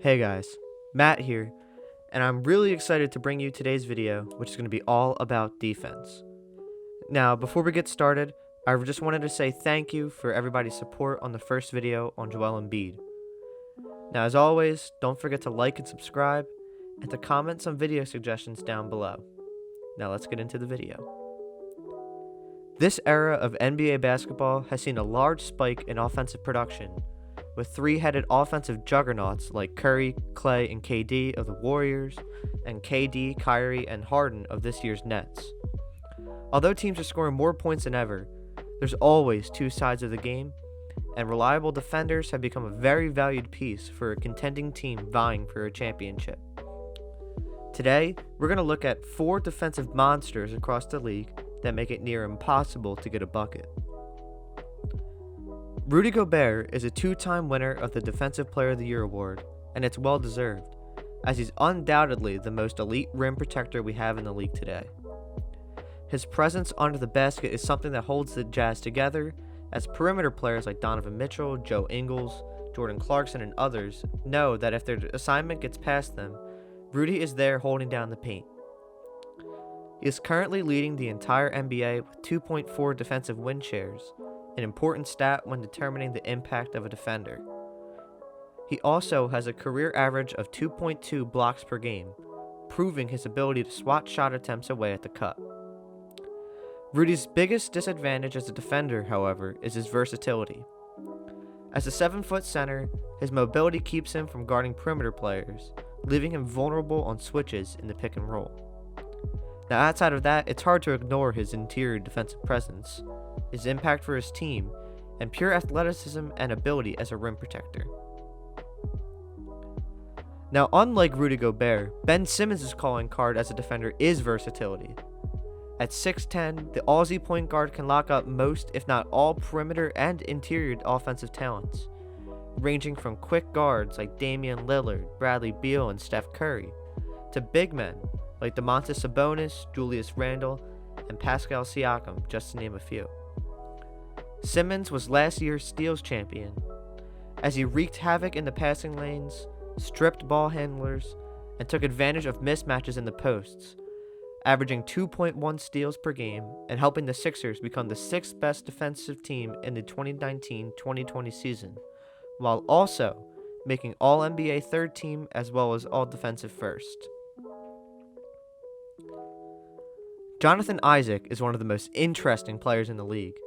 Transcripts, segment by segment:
Hey guys, Matt here, and I'm really excited to bring you today's video, which is going to be all about defense. Now, before we get started, I just wanted to say thank you for everybody's support on the first video on Joel Embiid. Now, as always, don't forget to like and subscribe, and to comment some video suggestions down below. Now let's get into the video. This era of NBA basketball has seen a large spike in offensive production, with three-headed offensive juggernauts like Curry, Klay, and KD of the Warriors, and KD, Kyrie, and Harden of this year's Nets. Although teams are scoring more points than ever, there's always two sides of the game, and reliable defenders have become a very valued piece for a contending team vying for a championship. Today, we're going to look at 4 defensive monsters across the league that make it near impossible to get a bucket. Rudy Gobert is a 2-time winner of the Defensive Player of the Year award, and it's well deserved, as he's undoubtedly the most elite rim protector we have in the league today. His presence under the basket is something that holds the Jazz together, as perimeter players like Donovan Mitchell, Joe Ingles, Jordan Clarkson, and others know that if their assignment gets past them, Rudy is there holding down the paint. He is currently leading the entire NBA with 2.4 defensive win shares, an important stat when determining the impact of a defender. He also has a career average of 2.2 blocks per game, proving his ability to swat shot attempts away at the cup. Rudy's biggest disadvantage as a defender, however, is his versatility. As a 7-foot center, his mobility keeps him from guarding perimeter players, leaving him vulnerable on switches in the pick and roll. Now, outside of that, it's hard to ignore his interior defensive presence, his impact for his team, and pure athleticism and ability as a rim protector. Now, unlike Rudy Gobert, Ben Simmons' calling card as a defender is versatility. At 6'10", the Aussie point guard can lock up most, if not all, perimeter and interior offensive talents, ranging from quick guards like Damian Lillard, Bradley Beal, and Steph Curry, to big men like Domantas Sabonis, Julius Randle, and Pascal Siakam, just to name a few. Simmons was last year's steals champion, as he wreaked havoc in the passing lanes, stripped ball handlers, and took advantage of mismatches in the posts, averaging 2.1 steals per game and helping the Sixers become the 6th best defensive team in the 2019-2020 season, while also making All-NBA third team as well as All-Defensive first. Jonathan Isaac is one of the most interesting players in the league,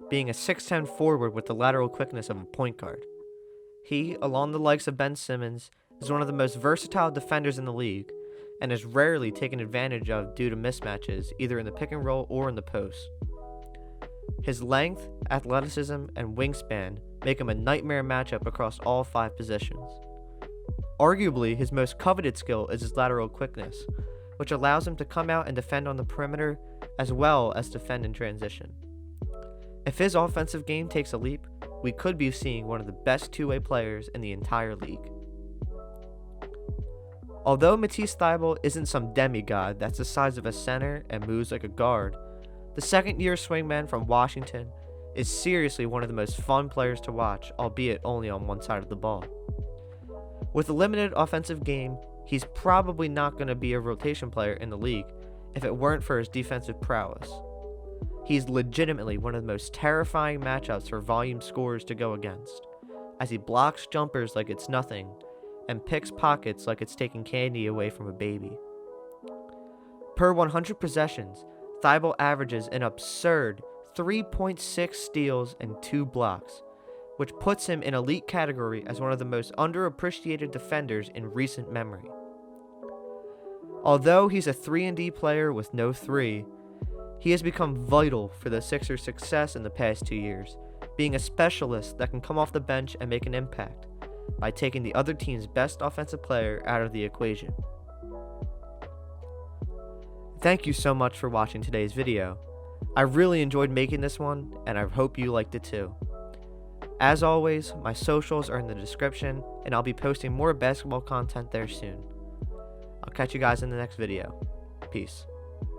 being a 6'10" forward with the lateral quickness of a point guard. He, along the likes of Ben Simmons, is one of the most versatile defenders in the league, and is rarely taken advantage of due to mismatches, either in the pick and roll or in the post. His length, athleticism, and wingspan make him a nightmare matchup across all 5 positions. Arguably, his most coveted skill is his lateral quickness, which allows him to come out and defend on the perimeter as well as defend in transition. If his offensive game takes a leap, we could be seeing one of the best two-way players in the entire league. Although Matisse Thybulle isn't some demigod that's the size of a center and moves like a guard, the second-year swingman from Washington is seriously one of the most fun players to watch, albeit only on one side of the ball. With a limited offensive game, he's probably not going to be a rotation player in the league if it weren't for his defensive prowess. He's legitimately one of the most terrifying matchups for volume scorers to go against, as he blocks jumpers like it's nothing and picks pockets like it's taking candy away from a baby. Per 100 possessions, Thybulle averages an absurd 3.6 steals and 2 blocks, which puts him in elite category as one of the most underappreciated defenders in recent memory. Although he's a 3-and-D player with no 3, he has become vital for the Sixers' success in the past 2 years, being a specialist that can come off the bench and make an impact by taking the other team's best offensive player out of the equation. Thank you so much for watching today's video. I really enjoyed making this one, and I hope you liked it too. As always, my socials are in the description, and I'll be posting more basketball content there soon. I'll catch you guys in the next video. Peace.